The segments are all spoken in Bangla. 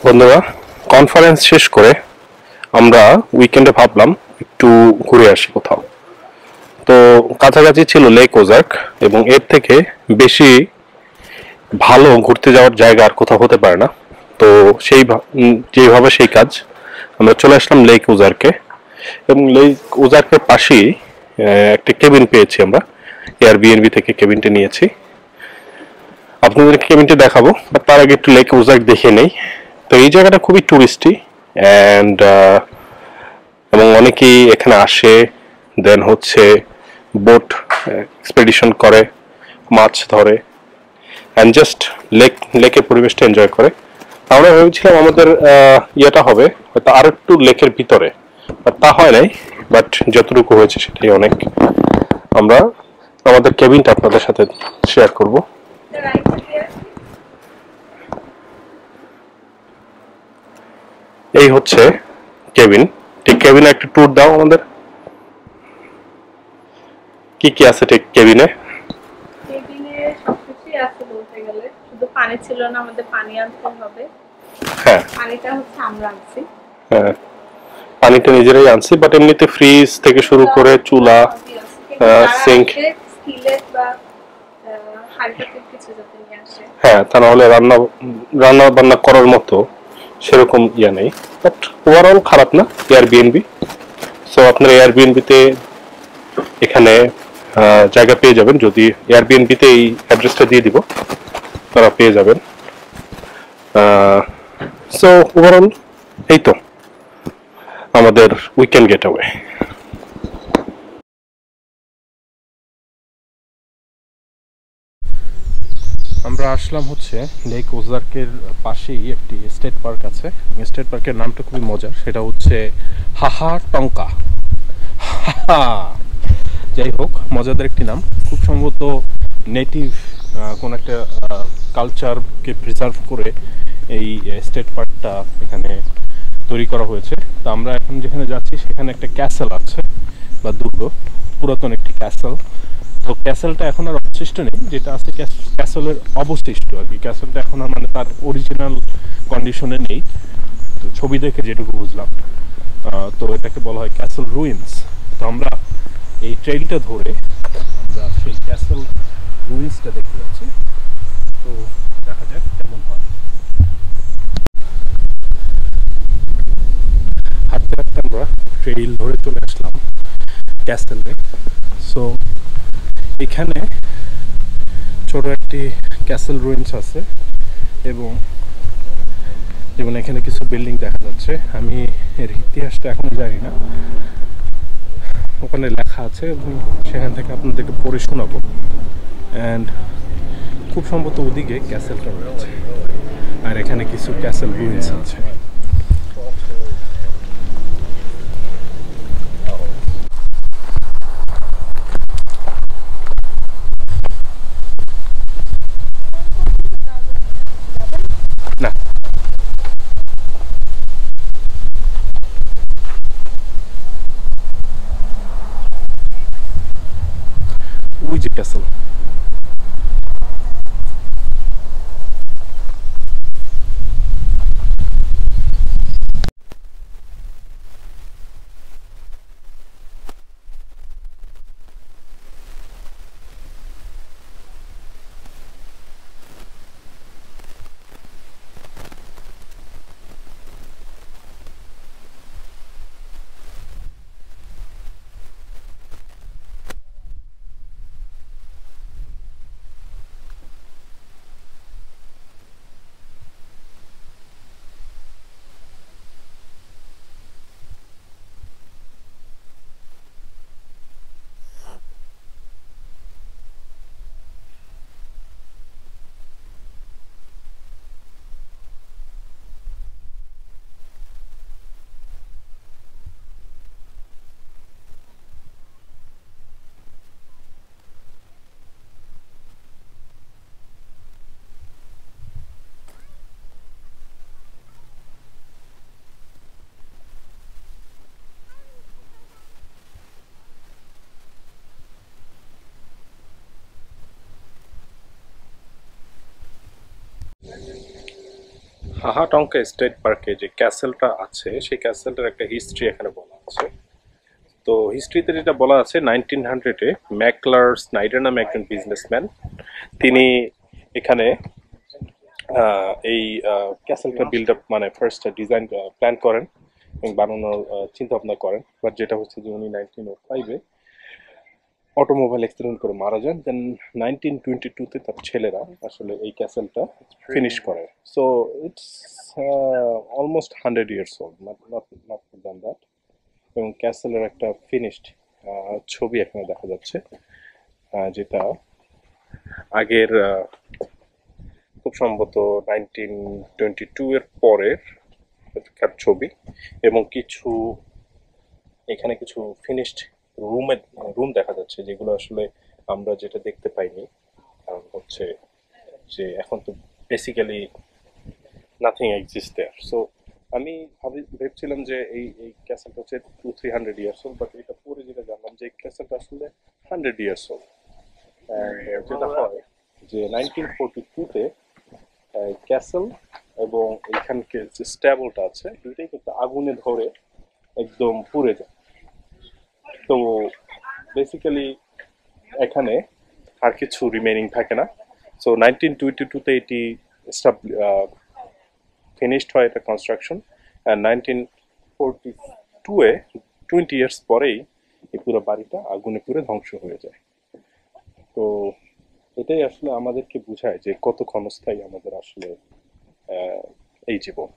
বন্ধুরা, কনফারেন্স শেষ করে আমরা উইকেন্ডে ভাবলাম একটু ঘুরে আসি কোথাও। তো কাছাকাছি ছিল লেক ওজার্ক, এবং এর থেকে বেশি ভালো ঘুরতে যাওয়ার জায়গা আর কোথাও হতে পারে না। তো যেভাবে সেই কাজ, আমরা চলে আসলাম লেক ওজার্কে। এবং লেক ওজার্কের পাশেই একটা কেবিন পেয়েছি আমরা, এয়ারবিএনবি থেকে কেবিনটা নিয়েছি। আপনাদেরকে কেবিনটা দেখাবো, বাট তার আগে একটু লেক ওজার্ক দেখে নেই। তো এই জায়গাটা খুবই টুরিস্টি অ্যান্ড এবং অনেকেই এখানে আসে, দেন হচ্ছে বোট এক্সপেডিশন করে, মাছ ধরে, অ্যান্ড জাস্ট লেকের পরিবেশটা এনজয় করে। আমরা ভেবেছিলাম আমাদের ইয়েটা হবে হয়তো আর একটু লেকের ভিতরে, বাট তা হয় নাই। বাট যতটুকু হয়েছে সেটাই অনেক। আমরা আমাদের কেবিনটা আপনাদের সাথে শেয়ার করব। এই হচ্ছে কেবিন। ঠিক কেবিনে একটা ট্যুর দাও আমাদের, কি কি আছে ঠিক কেবিনে? কেবিনে সবকিছুই আছে বলতে গেলে, শুধু পানি ছিল না, আমাদের পানি আনতে হবে। হ্যাঁ, পানিটা হচ্ছে আমরা আনছি। হ্যাঁ, পানিটা নিজেরাই আনছি, বাট এমনিতে ফ্রিজ থেকে শুরু করে চুলা, সিঙ্ক, স্কিলেট বা হাঁড়ি-পাতিল কিছু যাতে নিয়ে আসে। হ্যাঁ, তা না হলে রান্না রান্না বান্না করার মতো সেরকম ইয়া নেই। বাট ওভারঅল খারাপ না এয়ারবিএনবি। সো আপনার এয়ারবিএনবিতে এখানে জায়গা পেয়ে যাবেন। যদি এয়ারবিএনবিতে এই অ্যাড্রেসটা দিয়ে দিব, তারা পেয়ে যাবেন। সো ওভারঅল এই তো আমাদের উইকেন্ড গেটওয়ে। আমরা আসলাম হচ্ছে লেক ওজার্কের পাশেই একটি স্টেট পার্ক আছে। স্টেট পার্কের নামটা খুবই মজার, সেটা হচ্ছে হাহা টঙ্কা। যাই হোক, মজাদার একটি নাম। খুব সম্ভবত নেটিভ কোন একটা কালচারকে প্রিজার্ভ করে এই স্টেট পার্কটা এখানে তৈরি করা হয়েছে। তো আমরা এখন যেখানে যাচ্ছি সেখানে একটা ক্যাসেল আছে বা দুর্গ, পুরাতন একটি ক্যাসেল। তো ক্যাসেলটা এখন আর অবশিষ্ট নেই, যেটা আছে ক্যাসেলের অবশিষ্ট আর কি। ক্যাসেলটা এখন আর মানে তার অরিজিনাল কন্ডিশনে নেই, তো ছবি দেখে যেটুকু বুঝলাম। তো এটাকে বলা হয় ক্যাসেল রুইন্স। তো আমরা এই ট্রেইলটা ধরে আমরা সেই ক্যাসেল রুইন্সটা দেখতে যাচ্ছি। তো দেখা যাক কেমন হয়। হাঁটতে হাঁটতে আমরা ট্রেইল ধরে চলে আসলাম ক্যাসেলে। সো এখানে ছোট একটি ক্যাসেল রুইন্স আছে, এবং যেমন এখানে কিছু বিল্ডিং দেখা যাচ্ছে। আমি এর ইতিহাসটা এখনো জানি না, ওখানে লেখা আছে এবং সেখান থেকে আপনাদেরকে পড়ে শোনাবো। অ্যান্ড খুব সম্ভবত ওদিকে ক্যাসেলটা রয়েছে, আর এখানে কিছু ক্যাসেল রুইন্স আছে। না, ওই যে ক্যাসেল। হাহাটঙ্কা স্টেট পার্কে যে ক্যাসেলটা আছে সেই ক্যাসেলটার একটা হিস্ট্রি এখানে বলা আছে। তো হিস্ট্রিতে যেটা বলা আছে 1900-এ ম্যাকলার স্নাইডার নামে একজন বিজনেসম্যান, তিনি এখানে এই ক্যাসেলটা বিল্ড আপ মানে ফার্স্ট ডিজাইন প্ল্যান করেন এবং বানানোর চিন্তা ভাবনা করেন। বাট যেটা হচ্ছে যে উনি 1905-এ অটোমোবাইল অ্যাক্সিডেন্ট করে মারা যান। দেন 1922-তে তার ছেলেরা আসলে এই ক্যাসেলটা ফিনিশ করে। So it's almost 100 years old, not more than that. এবং ক্যাসেলের একটা ফিনিশড ছবি এখানে দেখা যাচ্ছে, যেটা আগের খুব সম্ভবত 1922-এর পরের ছবি। এবং কিছু এখানে কিছু ফিনিশড রুম দেখা যাচ্ছে, যেগুলো আসলে আমরা যেটা দেখতে পাইনি, কারণ হচ্ছে যে এখন তো বেসিক্যালি নাথিং এক্সিস্ট দেয়ার। সো আমি ভেবেছিলাম যে এই ক্যাসেলটা হচ্ছে 200-300 ইয়ার্স ওল্ড, বাট এটা পরে যেটা জানলাম যে এই ক্যাসেলটা আসলে 100 ইয়ার্স ওল্ড। যেটা হয় যে 1942-তে ক্যাসেল এবং এইখানকে যে স্ট্যাবলটা আছে দুইটাই কিন্তু আগুনে ধরে একদম পুড়ে যায়। তো বেসিক্যালি এখানে আর কিছু রিমেনিং থাকে না। সো 1922-তে এটি ফিনিশড হয় এটা কনস্ট্রাকশন, অ্যান্ড 1942-এ 20 ইয়ার্স পরেই এই পুরো বাড়িটা আগুনে পুড়ে ধ্বংস হয়ে যায়। তো এটাই আসলে আমাদেরকে বোঝায় যে কত ক্ষণস্থায়ী আমাদের আসলে এই জীবন।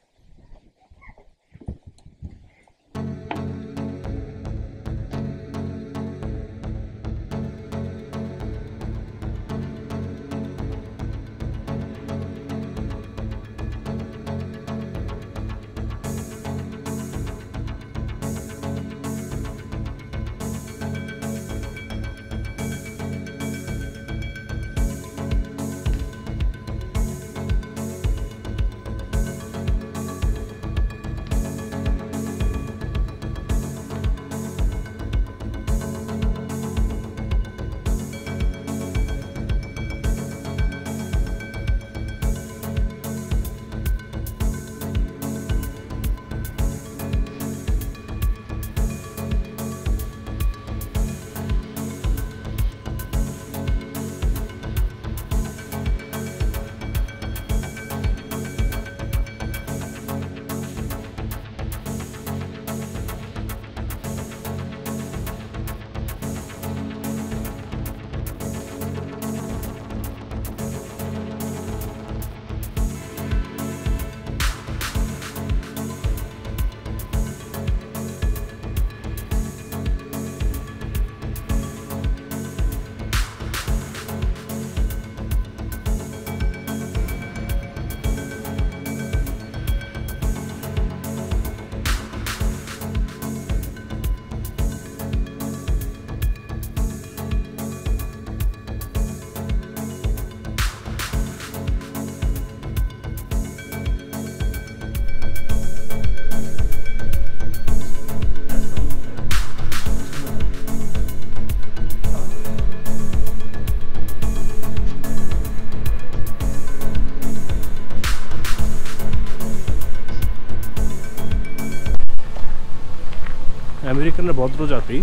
আমেরিকানরা ভদ্র জাতি,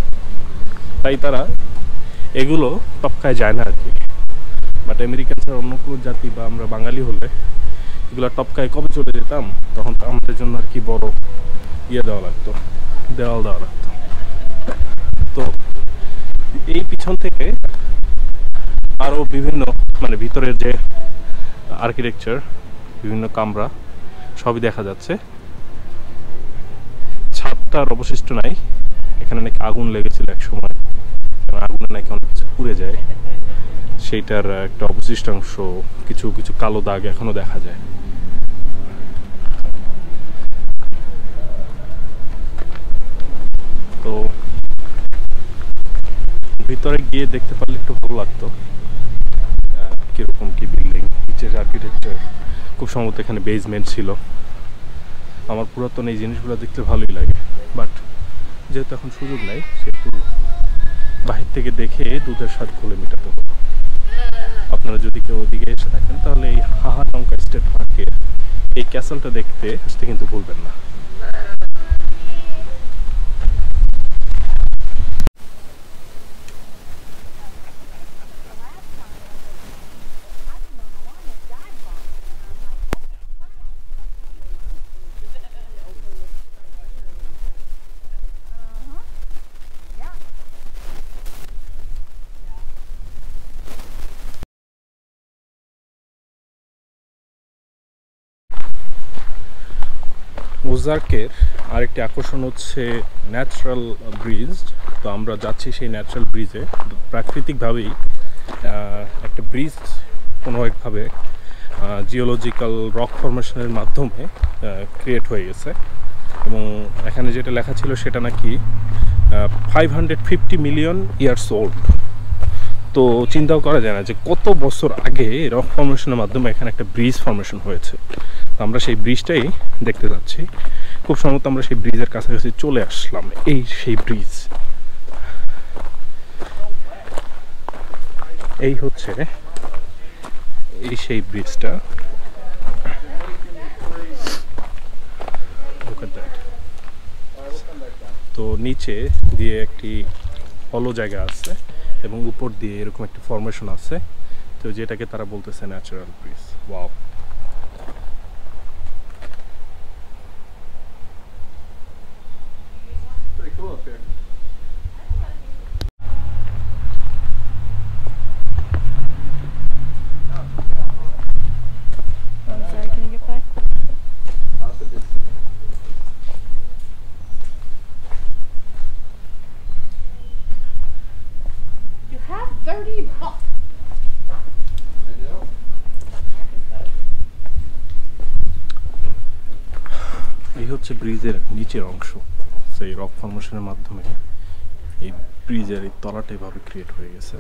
তাই তারা এগুলো টপকায় যায় না আর কি। বাট আমেরিকান ছাড়া অন্য কোনো জাতি বা আমরা বাঙালি হলে এগুলো টপকায় কবে চলে যেতাম, তখন তো আমাদের জন্য আর কি বড় দেওয়া লাগতো, দেওয়াল দেওয়া লাগতো। তো এই পিছন থেকে আরও বিভিন্ন মানে ভিতরের যে আর্কিটেকচার, বিভিন্ন কামরা সবই দেখা যাচ্ছে। ছাদটা আর অবশিষ্ট নাই, এখানে নাকি আগুন লেগেছিল এক সময়, আগুনে নাকি অনেক কিছু পুড়ে যায়, সেইটার একটা অবশিষ্টাংশ, কিছু কিছু কালো দাগ এখনো দেখা যায়। তো ভিতরে গিয়ে দেখতে পারলে একটু ভালো লাগতো কিরকম কি বিল্ডিং, নিচের আর্কিটেকচার। খুব সম্ভবত এখানে বেসমেন্ট ছিল। আমার পুরাতন এই জিনিসগুলো দেখতে ভালোই লাগে, বাট যেহেতু এখন সুযোগ নাই, সেহেতু বাহির থেকে দেখে দুধের স্বাদ ঘোলে মেটাতে হলো। আপনার আপনারা যদি কেউ ওইদিকে এসে থাকেন তাহলে এই হাহাটঙ্কা স্টেট পার্কের এই ক্যাসেলটা দেখতে আসতে কিন্তু ভুলবেন না। ওজার্কের আরেকটি আকর্ষণ হচ্ছে ন্যাচারাল ব্রিজ। তো আমরা যাচ্ছি সেই ন্যাচারাল ব্রিজে। প্রাকৃতিকভাবেই একটা ব্রিজ কোনো একভাবে জিওলজিক্যাল রক ফরমেশনের মাধ্যমে ক্রিয়েট হয়ে গেছে, এবং এখানে যেটা লেখা ছিল সেটা নাকি 550 মিলিয়ন ইয়ার্স ওল্ড। তো চিন্তাও করা যায় না যে কত বছর আগে রক ফরমেশনের মাধ্যমে এখানে একটা ব্রিজ ফরমেশন হয়েছে। তো আমরা সেই ব্রিজটাই দেখতে যাচ্ছি। খুব সম্ভবত আমরা সেই ব্রিজের কাছাকাছি চলে আসলাম। এই সেই ব্রিজ, এই হচ্ছে এই সেই ব্রিজটা। তো নিচে দিয়ে একটি হলো জায়গা আছে এবং উপর দিয়ে এরকম একটি ফরমেশন আছে, তো যেটাকে তারা বলতেছে natural bridge. Wow! Cool up here. I'm sorry, can you get back? You have $30. I know. এই হচ্ছে ব্রিজের নিচের অংশ। সেই রক ফরমেশনের মাধ্যমে এই ব্রিজের এই তলাটা এভাবে ক্রিয়েট হয়ে গেছে।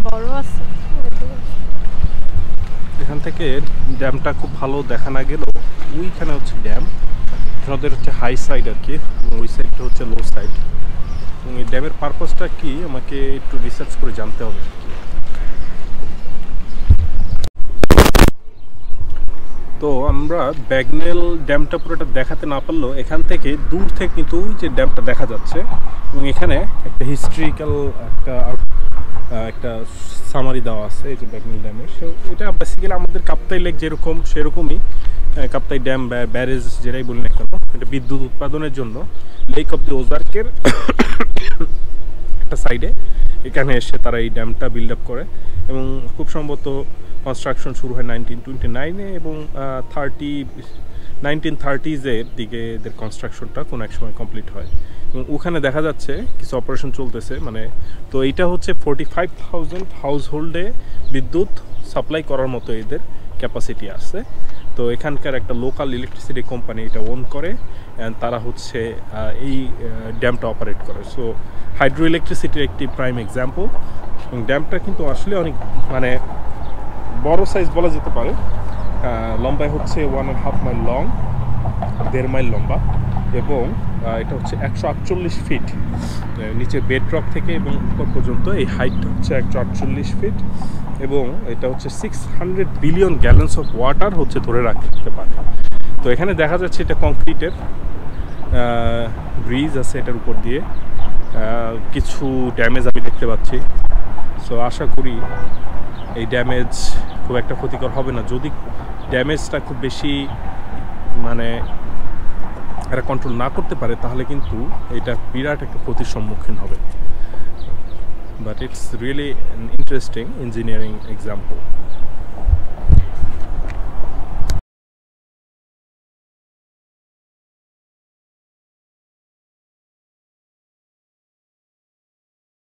বড় আছে। এখান থেকে ড্যামটা খুব ভালো দেখা না গেলেও ওইখানে হচ্ছে ড্যাম, ওদের হচ্ছে হাই সাইড আর কি, ওই সাইডটা হচ্ছে লো সাইড। এবং এই ড্যামের পারপাসটা কি আমাকে একটু রিসার্চ করে জানতে হবে আর কি। তো আমরা ব্যাগনেল ড্যামটা পুরোটা দেখাতে না পারলেও এখান থেকে দূর থেকে কিন্তু ওই যে ড্যামটা দেখা যাচ্ছে, এবং এখানে একটা হিস্ট্রিক্যাল একটা সামারি দেওয়া আছে এই যে ব্যাগনেল ড্যামের। সো এটা বেসিক্যালি আমাদের কাপ্তাই লেক যেরকম সেরকমই, কাপ্তাই ড্যাম ব্যারেজ যেটাই বলি না কেন, এটা বিদ্যুৎ উৎপাদনের জন্য লেক অফ দি ওজার্কের একটা সাইডে এখানে এসে তারা এই ড্যামটা বিল্ড আপ করে। এবং খুব সম্ভবত কনস্ট্রাকশন শুরু হয় 1929-এ এবং 1930s-এর দিকে এদের কনস্ট্রাকশনটা কোনো এক সময় কমপ্লিট হয়। এবং ওখানে দেখা যাচ্ছে কিছু অপারেশন চলতেছে, মানে তো এইটা হচ্ছে 45,000 হাউস হোল্ডে বিদ্যুৎ সাপ্লাই করার মতো এদের ক্যাপাসিটি আছে। তো এখানকার একটা লোকাল ইলেকট্রিসিটি কোম্পানি এটা ওন করে, অ্যান্ড তারা হচ্ছে এই ড্যামটা অপারেট করে। সো হাইড্রো ইলেকট্রিসিটির একটি প্রাইম এক্সাম্পল। এবং ড্যামটা কিন্তু আসলে অনেক মানে বড় সাইজ বলা যেতে পারে। লম্বায় হচ্ছে 1.5 মাইল লং, 1.5 মাইল লম্বা, এবং এটা হচ্ছে 148 ফিট নিচে বেডরক থেকে এবং উপর পর্যন্ত এই হাইটটা হচ্ছে 148 ফিট, এবং এটা হচ্ছে 600 বিলিয়ন গ্যালনস অফ ওয়াটার হচ্ছে ধরে রাখতে পারে। তো এখানে দেখা যাচ্ছে এটা কংক্রিটের ব্রিজ আছে এটার উপর দিয়ে, কিছু ড্যামেজ আমি দেখতে পাচ্ছি। সো আশা করি এই ড্যামেজ খুব একটা ক্ষতিকর হবে না। যদি ড্যামেজটা খুব বেশি মানে এরা কন্ট্রোল না করতে পারে তাহলে কিন্তু এটা বিরাট একটা ক্ষতির সম্মুখীন হবে। But it's really an interesting engineering example.